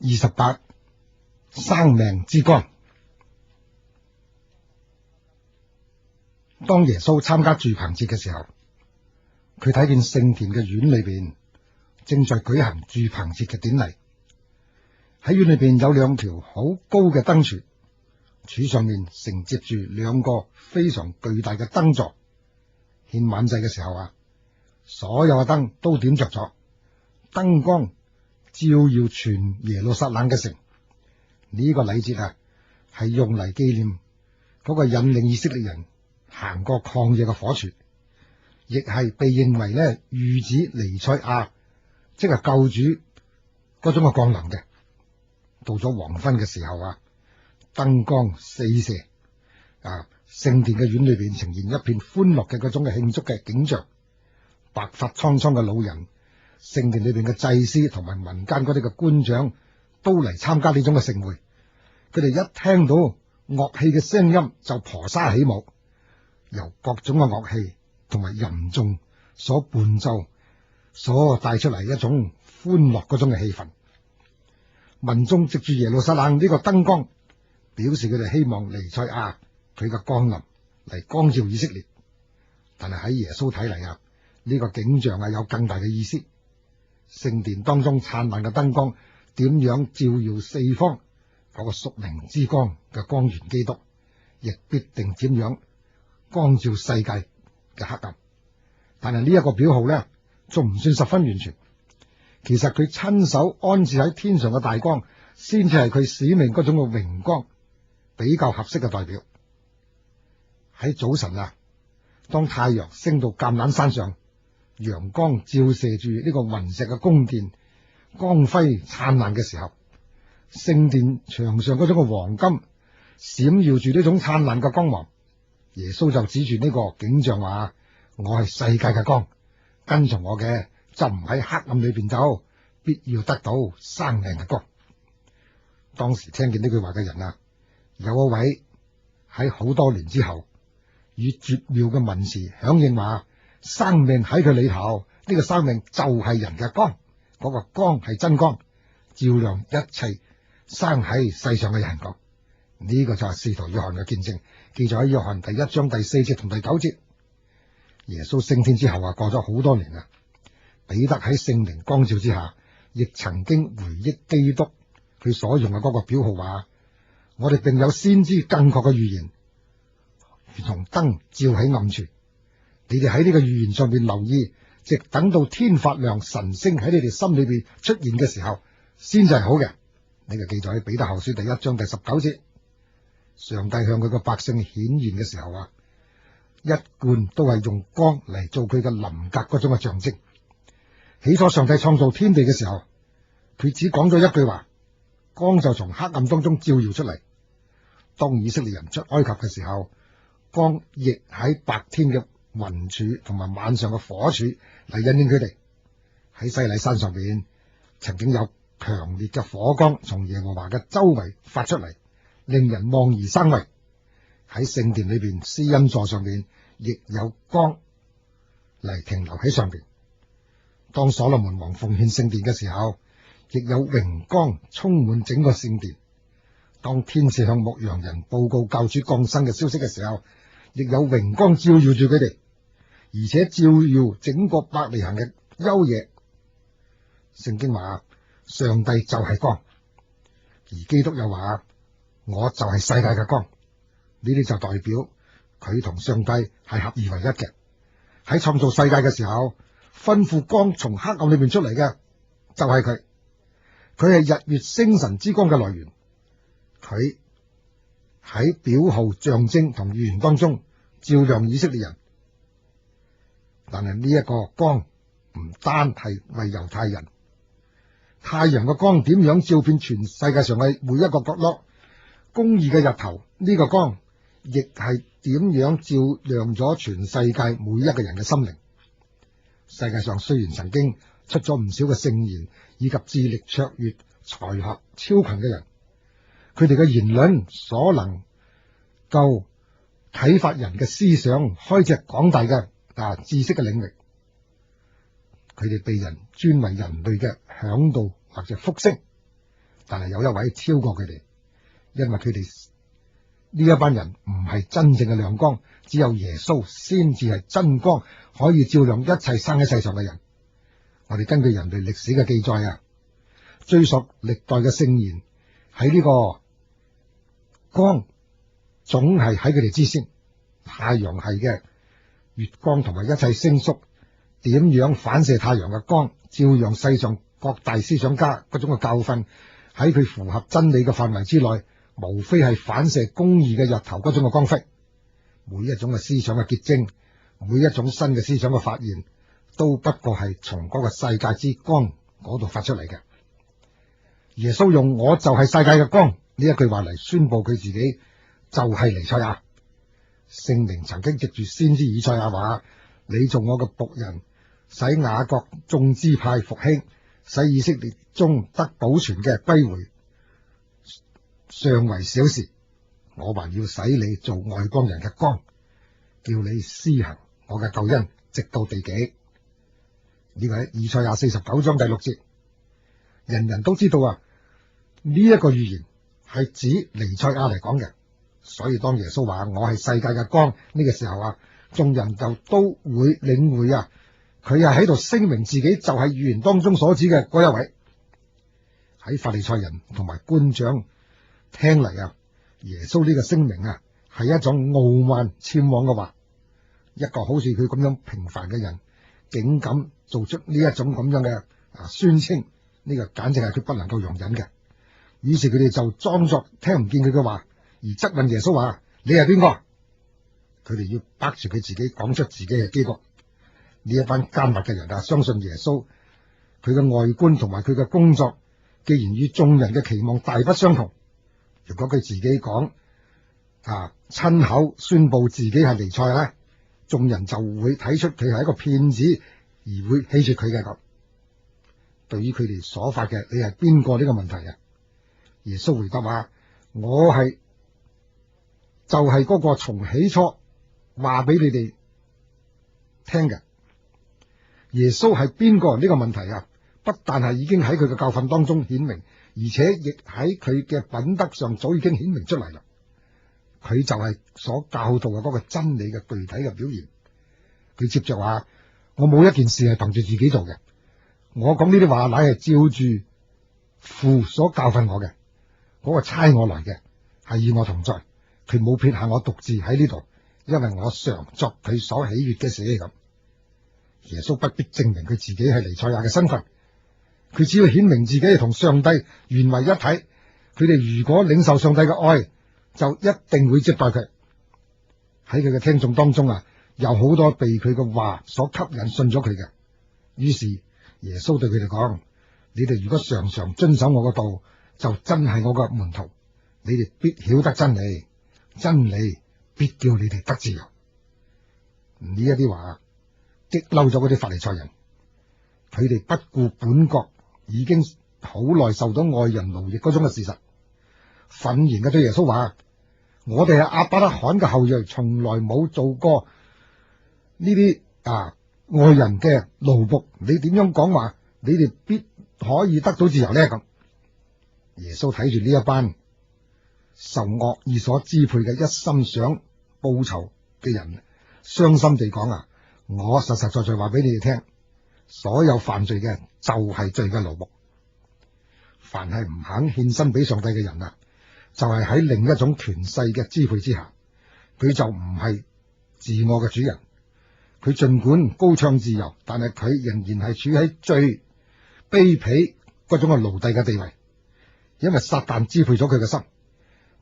28生命之光。當耶穌參加住棚節嘅時候，佢睇見聖殿嘅院裏邊正在舉行住棚節嘅典禮。喺院裏邊有兩條好高嘅燈柱，柱上面承接住兩個非常巨大嘅燈座。獻晚祭嘅時候所有嘅燈都點着咗，燈光照耀全耶路撒冷嘅城。呢個禮節係用嚟紀念嗰個引領以色列人行過曠野嘅火柱，亦係被認為預指彌賽亞，即係救主嗰種嘅降臨嘅。到咗黃昏嘅時候燈光四射，聖殿嘅院裏邊呈現一片歡樂嘅嗰種嘅慶祝嘅景象。白髮蒼蒼嘅老人，聖殿裏邊嘅祭司同埋民間嗰啲嘅官長都嚟參加呢種嘅盛會。佢哋一聽到樂器嘅聲音就婆娑起舞，由各種嘅樂器同埋吟頌所伴奏，所帶出嚟一種歡樂嗰種嘅氣氛。民眾藉住耶路撒冷呢個燈光，表示佢哋希望彌賽亞佢嘅降臨嚟光照以色列。但係喺耶穌睇嚟呢個景象有更大嘅意思。聖殿當中燦爛嘅燈光點樣照耀四方，嗰個屬靈之光嘅光源基督，亦必定點樣光照世界嘅黑暗。但係呢一個表號仲唔算十分完全。其實佢親手安置喺天上嘅大光，先至係佢使命嗰種嘅榮光，比較合適嘅代表。喺早晨當太陽升到橄欖山上，陽光照射住呢個雲石嘅宮殿，光輝燦爛嘅時候，聖殿牆上嗰種嘅黃金閃耀住呢種燦爛嘅光芒。耶穌就指住呢個景象話：我係世界嘅光，跟從我嘅就唔喺黑暗裏邊走，必要得到生命嘅光。當時聽見呢句話嘅人有一位喺好多年之後以絕妙嘅文詞響應話：生命喺佢裏頭，呢個生命就係人嘅光，嗰個光係真光，照亮一切生喺世上嘅人講。呢個就係使徒約翰嘅見證，記載喺約翰第1章第4節同第9節。耶穌升天之後過咗好多年彼得喺聖靈光照之下，亦曾經回憶基督佢所用嘅嗰個表號話：我哋並有先知更確嘅預言，如同燈照喺暗處。你哋喺呢個預言上邊留意，直等到天發亮，晨星喺你哋心裏邊出現嘅時候，先至係好嘅。呢個記載喺彼得後書第1章第19節。上帝向佢個百姓顯現嘅時候一貫都係用光嚟做佢嘅臨格嗰種嘅象徵。起初上帝創造天地嘅時候，佢只講咗一句話，光就從黑暗當中照耀出嚟。當以色列人出埃及嘅時候，光亦喺白天嘅雲柱同埋晚上嘅火柱嚟引領佢哋。喺西奈山上邊曾經有強烈嘅火光從耶和華嘅周圍發出嚟，令人望而生畏。喺聖殿裏邊施恩座上邊亦有光嚟停留喺上邊。當所羅門王奉獻聖殿嘅時候，亦有榮光充滿整個聖殿。當天使向牧羊人報告救主降生嘅消息嘅時候，亦有榮光照耀住佢哋，而且照耀整個伯利恆嘅幽野。聖經話上帝就係光，而基督又話我就係世界嘅光。呢啲就代表佢同上帝係合而為一嘅。喺創造世界嘅時候，吩咐光從黑暗裏面出嚟嘅就係佢。佢係日月星辰之光嘅來源。佢喺表號、象徵同預言當中照亮以色列人。但係呢一個光唔單係為猶太人。太陽嘅光點樣照遍全世界上嘅每一個角落？公義嘅日頭，呢個光亦係點樣照亮咗全世界每一個人嘅心靈？世界上雖然曾經出咗唔少嘅聖賢以及智力卓越、才學超群嘅人，佢哋嘅言論所能夠啟發人嘅思想，開闢廣大嘅知識嘅領域，佢哋被人尊為人類嘅嚮導或者福星，但係有一位超過佢哋，因為佢哋呢一班人唔係真正嘅亮光，只有耶穌先至係真光，可以照亮一切生喺世上嘅人。我哋根據人類歷史嘅記載啊，追溯歷代嘅聖言，喺呢個光總係喺佢哋之先。太陽系嘅月光同埋一切星宿點樣反射太陽嘅光，照亮世上各大思想家嗰種嘅教訓，喺佢符合真理嘅範圍之內，無非係反射公義嘅日頭嗰種嘅光輝。每一種嘅思想嘅結晶，每一種新嘅思想嘅發現，都不過係從嗰個世界之光嗰度發出嚟嘅。耶穌用我就係世界嘅光呢一句話嚟宣布佢自己就係彌賽亞。聖靈曾經藉住先知以賽亞話：你做我嘅僕人，使雅各眾支派復興，使以色列中得保存嘅歸回，尚為小事，我還要使你做外邦人嘅光，叫你施行我嘅救恩，直到地極。呢個係以賽亞49章第6節。人人都知道啊，呢一個預言係指彌賽亞嚟講嘅。所以當耶穌話我係世界嘅光呢個時候啊，眾人就都會領會啊，佢係喺度聲明自己就係預言當中所指嘅嗰一位。喺法利賽人同埋官長聽嚟啊，耶穌呢個聲明啊係一種傲慢僭妄嘅話。一個好似佢咁樣平凡嘅人，竟敢做出呢一種咁樣嘅宣稱，呢個簡直係佢不能夠容忍嘅。於是佢哋就裝作聽唔見佢嘅話，而質問耶穌話：你係邊個？佢哋要逼住佢自己講出自己嘅基督。呢一班奸猾嘅人啊，相信耶穌佢嘅外觀同埋佢嘅工作，既然與眾人嘅期望大不相同，如果佢自己講親口宣布自己係彌賽亞咧，眾人就會睇出佢係一個騙子，而會棄絕佢嘅咁。對於佢哋所發嘅你係邊個呢個問題啊，耶穌回答話：我係就係嗰個從起初話俾你哋聽嘅。耶穌係邊個呢個問題啊，不但係已經喺佢嘅教訓當中顯明，而且亦喺佢嘅品德上早已經顯明出嚟啦。佢就係所教導嘅嗰個真理嘅具體嘅表現。佢接着話：我冇一件事係憑住自己做嘅，我講呢啲話乃係照住父所教訓我嘅，嗰個差我來嘅係與我同在。佢冇撇下我獨自喺呢度，因為我常作佢所喜悅嘅事咁。耶穌不必證明佢自己係彌賽亞嘅身份，佢只要顯明自己係同上帝原為一體。佢哋如果領受上帝嘅愛，就一定會接待佢。喺佢嘅聽眾當中啊，有好多被佢嘅話所吸引信咗佢嘅。於是耶穌對佢哋講：你哋如果常常遵守我嘅道，就真係我嘅門徒。你哋必曉得真理，真理必叫你哋得自由。呢一啲話激嬲咗嗰啲法利賽人，佢哋不顧本國已經好耐受到外人奴役嗰種嘅事實，憤然嘅對耶穌話：我哋係亞伯拉罕嘅後裔，從來冇做過呢啲外人嘅奴僕，你點樣講話你哋必可以得到自由呢？咁耶穌睇住呢一班受惡意所支配嘅一心想報仇嘅人，傷心地講：我實實在在話俾你哋聽，所有犯罪嘅就係罪嘅奴僕。凡係唔肯獻身俾上帝嘅人就係喺另一種權勢嘅支配之下，佢就唔係自我嘅主人。佢盡管高唱自由，但係佢仍然係處喺最卑鄙嗰種嘅奴隸嘅地位，因為撒旦支配咗佢嘅心，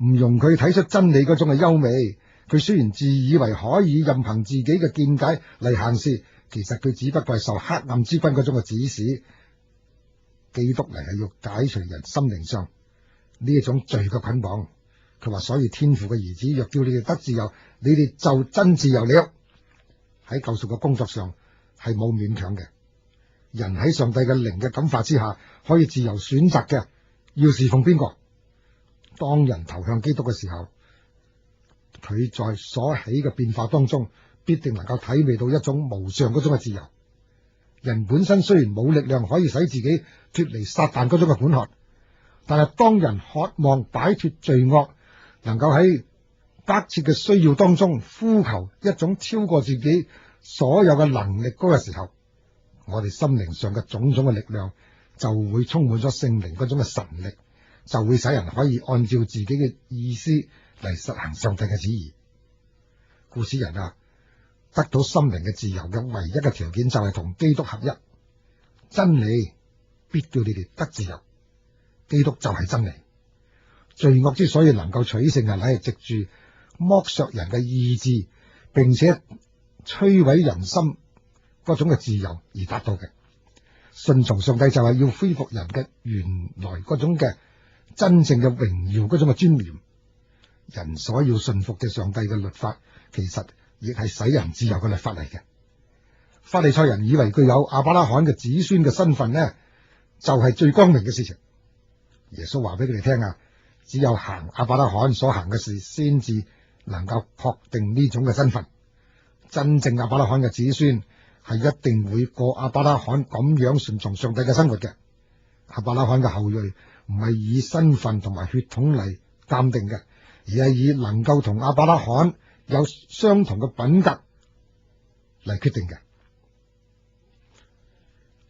唔容佢睇出真理嗰種嘅優美。佢雖然自以為可以任憑自己嘅見解嚟行事，其實佢只不過係受黑暗之君嗰種嘅指使。基督嚟係要解除人心靈上呢一種罪嘅捆綁。佢話：所以天父嘅兒子若叫你哋得自由，你哋就真自由了。喺救贖嘅工作上係冇勉強嘅，人喺上帝嘅靈嘅感化之下，可以自由選擇嘅要侍奉邊個。當人投向基督嘅時候，佢在所起嘅變化當中，必定能夠體味到一種無上嗰種嘅自由。人本身雖然冇力量可以使自己脫離撒旦嗰種嘅管轄，但係當人渴望擺脫罪惡，能夠喺迫切嘅需要當中呼求一種超過自己所有嘅能力嗰個時候，我哋心靈上嘅種種嘅力量就會充滿咗聖靈嗰種嘅神力，就會使人可以按照自己嘅意思嚟實行上帝嘅旨意。故此人啊，得到心靈嘅自由嘅唯一嘅條件就係同基督合一。真理必叫你哋得自由，基督就係真理。罪惡之所以能夠取勝，係乃係藉住剝削人嘅意志，並且摧毀人心嗰種嘅自由而達到嘅。順從上帝就係要恢復人嘅原來嗰種嘅真正嘅榮耀嗰種嘅尊嚴。人所要順服嘅上帝嘅律法，其實亦係使人自由嘅律法嚟嘅。法利賽人以為具有亞伯拉罕嘅子孫嘅身份呢，就係最光明嘅事情。耶穌話俾佢哋聽啊，只有行亞伯拉罕所行嘅事，先至能夠確定呢種嘅身份。真正亞伯拉罕嘅子孫係一定會過亞伯拉罕咁樣順從上帝嘅生活嘅。亞伯拉罕嘅後裔唔係以身份同埋血統嚟鑑定嘅，而係以能夠同亞伯拉罕有相同嘅品格嚟決定嘅。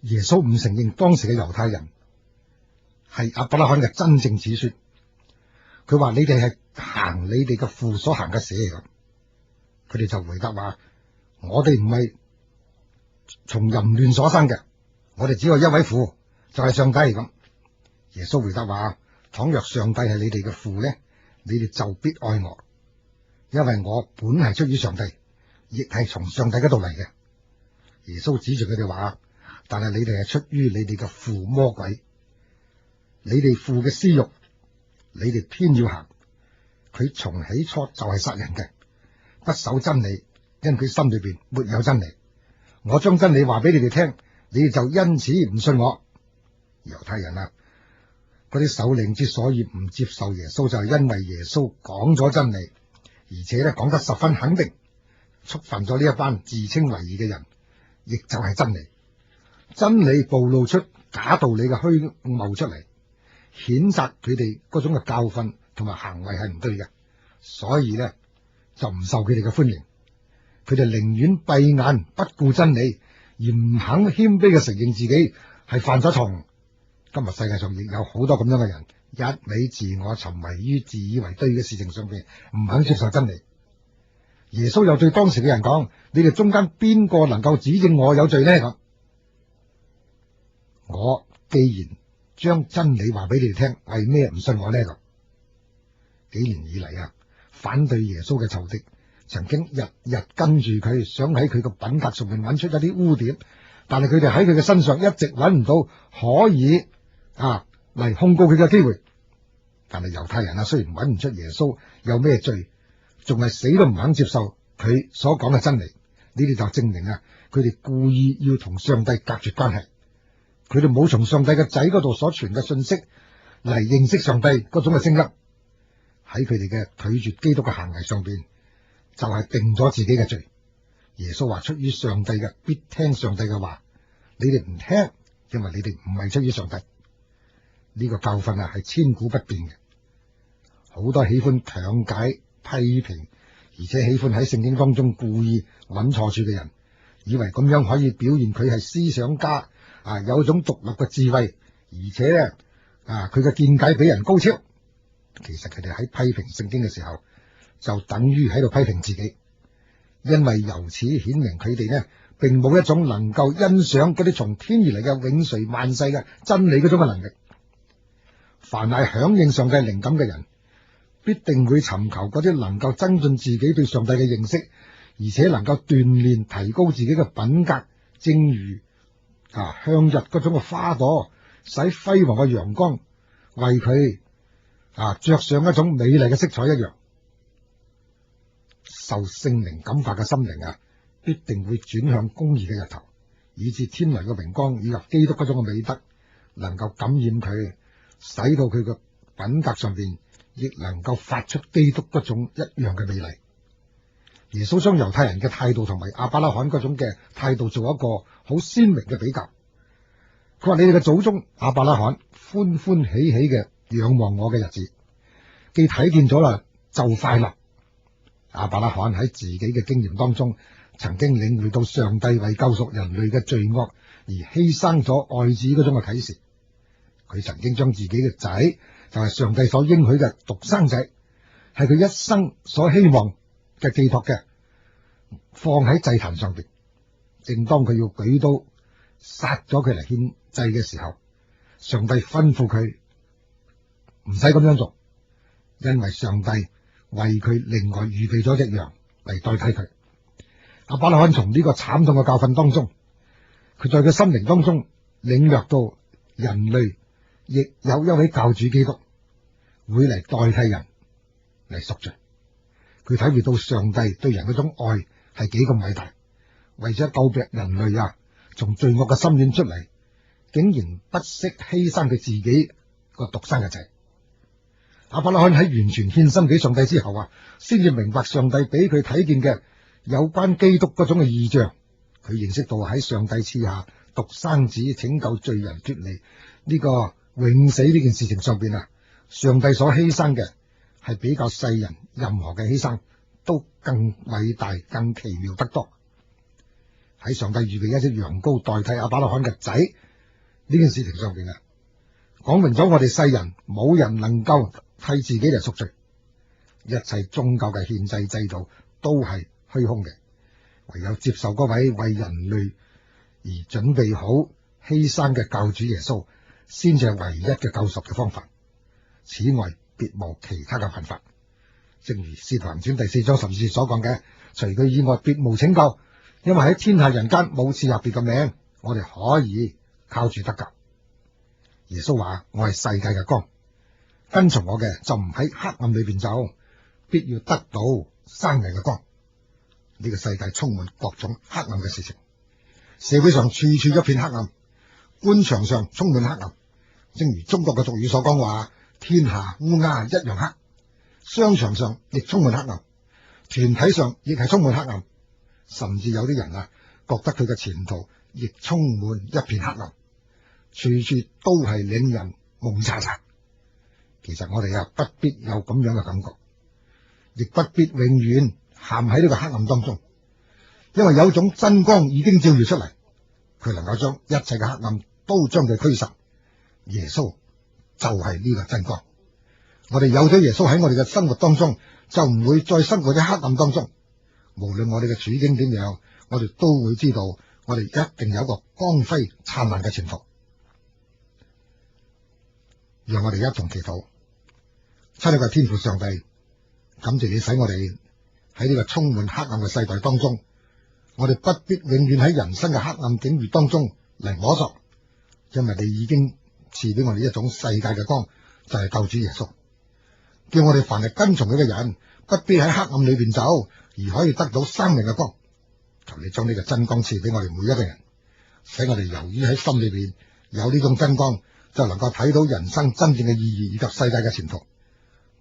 耶穌唔承認當時嘅猶太人係亞伯拉罕嘅真正子孫，佢話你哋係行你哋嘅父所行嘅事咁。佢哋就回答話：我哋唔係從淫亂所生嘅，我哋只有一位父，就係上帝咁。耶穌回答話：倘若上帝係你哋嘅父呢，你哋就必愛我，因為我本係出於上帝，亦係從上帝嗰度嚟嘅。耶穌指住佢哋話：但係你哋係出於你哋嘅父魔鬼，你哋父嘅私欲，你哋偏要行。佢從起初就係殺人嘅，不守真理，因佢心裏邊沒有真理。我將真理話俾你哋聽，你哋就因此唔信我。猶太人啊，嗰啲首領之所以唔接受耶穌，就係因為耶穌講咗真理，而且咧講得十分肯定，觸犯咗呢一班自稱為義嘅人，亦就係真理。真理暴露出假道理嘅虛謬出嚟，譴責佢哋嗰種嘅教訓同埋行為係唔對嘅，所以咧就唔受佢哋嘅歡迎。佢哋寧願閉眼不顧真理，而唔肯謙卑嘅承認自己係犯咗錯。今日世界上亦有好多咁樣嘅人，一味自我沉迷於自以為對嘅事情上邊，唔肯接受真理。耶穌又對當時嘅人講：你哋中間邊個能夠指證我有罪呢？咁我既然將真理話俾你哋聽，為咩唔信我呢？咁幾年以嚟啊，反對耶穌嘅仇敵曾經日日跟住佢，想喺佢個品格上面揾出一啲污點，但係佢哋喺佢嘅身上一直揾唔到可以嚟控告佢嘅機會。但係猶太人啊，雖然揾唔出耶穌有咩罪，仲係死都唔肯接受佢所講嘅真理。呢啲就證明啊，佢哋故意要同上帝隔絕關係。佢哋冇從上帝嘅仔嗰度所傳嘅信息嚟認識上帝嗰種嘅聲音。喺佢哋嘅拒絕基督嘅行為上邊，就係定咗自己嘅罪。耶穌話：出於上帝嘅必聽上帝嘅話，你哋唔聽，因為你哋唔係出於上帝。呢個教訓啊係千古不變嘅。好多喜歡強解批評，而且喜歡喺聖經當中故意揾錯處嘅人，以為咁樣可以表現佢係思想家有一種獨立嘅智慧，而且咧佢嘅見解比人高超。其實佢哋喺批評聖經嘅時候，就等於喺度批評自己，因為由此顯明佢哋呢並冇一種能夠欣賞嗰啲從天而嚟嘅永垂萬世嘅真理嗰種嘅能力。凡係響應上帝靈感嘅人，必定會尋求嗰啲能夠增進自己對上帝嘅認識，而且能夠鍛煉提高自己嘅品格，正如向日嗰種嘅花朵，使輝煌嘅陽光為佢着上一種美麗嘅色彩一樣。受聖靈感化嘅心靈必定會轉向公義嘅日頭，以致天來嘅榮光以及基督嗰種嘅美德能夠感染佢，使到佢嘅品格上邊亦能夠發出基督嗰種一樣嘅美麗。耶穌將猶太人嘅態度同埋亞伯拉罕嗰種嘅態度做一個好鮮明嘅比較。佢話：你哋嘅祖宗亞伯拉罕歡歡喜喜嘅仰望我嘅日子，既睇見咗啦就快樂。亞伯拉罕喺自己嘅經驗當中，曾經領會到上帝為救贖人類嘅罪惡而犧牲咗愛子嗰種嘅啟示。佢曾經將自己嘅仔，就係上帝所應許嘅獨生仔，係佢一生所希望嘅寄託嘅，放喺祭壇上邊。正當佢要舉刀殺咗佢嚟獻祭嘅時候，上帝吩咐佢唔使咁樣做，因為上帝為佢另外預備咗隻羊嚟代替佢。亞伯拉罕從呢個慘痛嘅教訓當中，佢在佢心靈當中領略到人類亦有一位教主基督會嚟代替人嚟贖罪。佢體會到上帝對人嗰種愛係幾咁偉大，為咗救拔人類啊，從罪惡嘅深淵出嚟，竟然不惜犧牲佢自己個獨生嘅仔。亞伯拉罕喺完全獻身俾上帝之後啊，先至明白上帝俾佢睇見嘅有關基督嗰種嘅異象。佢認識到喺上帝賜下獨生子拯救罪人脫離呢個永死呢件事情上邊啊，上帝所犧牲嘅係比較世人任何嘅犧牲都更偉大、更奇妙得多。喺上帝預備一隻羊羔代替亞伯拉罕嘅仔呢件事情上邊啊，講明咗我哋世人冇人能夠替自己嚟贖罪，一切宗教嘅獻祭制度都係虛空嘅，唯有接受嗰位為人類而準備好犧牲嘅救主耶穌，先至係唯一嘅救贖嘅方法。此外，別無其他嘅辦法。正如《使徒行傳》第4章12節所講嘅，除佢以外，別無拯救，因為喺天下人間冇賜下別嘅名，我哋可以靠住得救。耶穌話：我係世界嘅光，跟從我嘅就唔喺黑暗裏邊走，必要得到生命嘅光。呢個世界充滿各種黑暗嘅事情，社會上處處一片黑暗，官場上充滿黑暗。正如中國嘅俗語所講話：天下烏鴉一樣黑。商場上亦充滿黑暗，團體上亦係充滿黑暗，甚至有啲人啊，覺得佢嘅前途亦充滿一片黑暗，處處都係令人蒙查查。其實我哋啊，不必有咁樣嘅感覺，亦不必永遠陷喺呢個黑暗當中，因為有種真光已經照耀出嚟，佢能夠將一切嘅黑暗都將佢驅散。耶穌就係呢個真光。我哋有咗耶穌喺我哋嘅生活當中，就唔會再生活喺黑暗當中。無論我哋嘅處境點樣，我哋都會知道，我哋一定有一個光輝燦爛嘅前途。讓我哋一同祈禱。親愛嘅天父上帝，感謝你使我哋喺呢個充滿黑暗嘅世代當中，我哋不必永遠喺人生嘅黑暗境遇當中嚟摸索，因為你已經賜俾我哋一種世界嘅光，就係救主耶穌。叫我哋凡係跟從佢嘅人，不必喺黑暗裏邊走，而可以得到生命嘅光。求你將呢個真光賜俾我哋每一個人，使我哋由於喺心裏邊有呢種真光，就能夠睇到人生真正嘅意義以及世界嘅前途。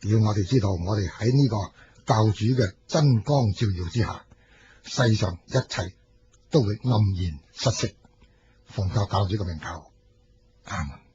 叫我哋知道，我哋喺呢個教主嘅真光照耀之下，世上一切都會黯然失色。奉教主嘅名求，阿門。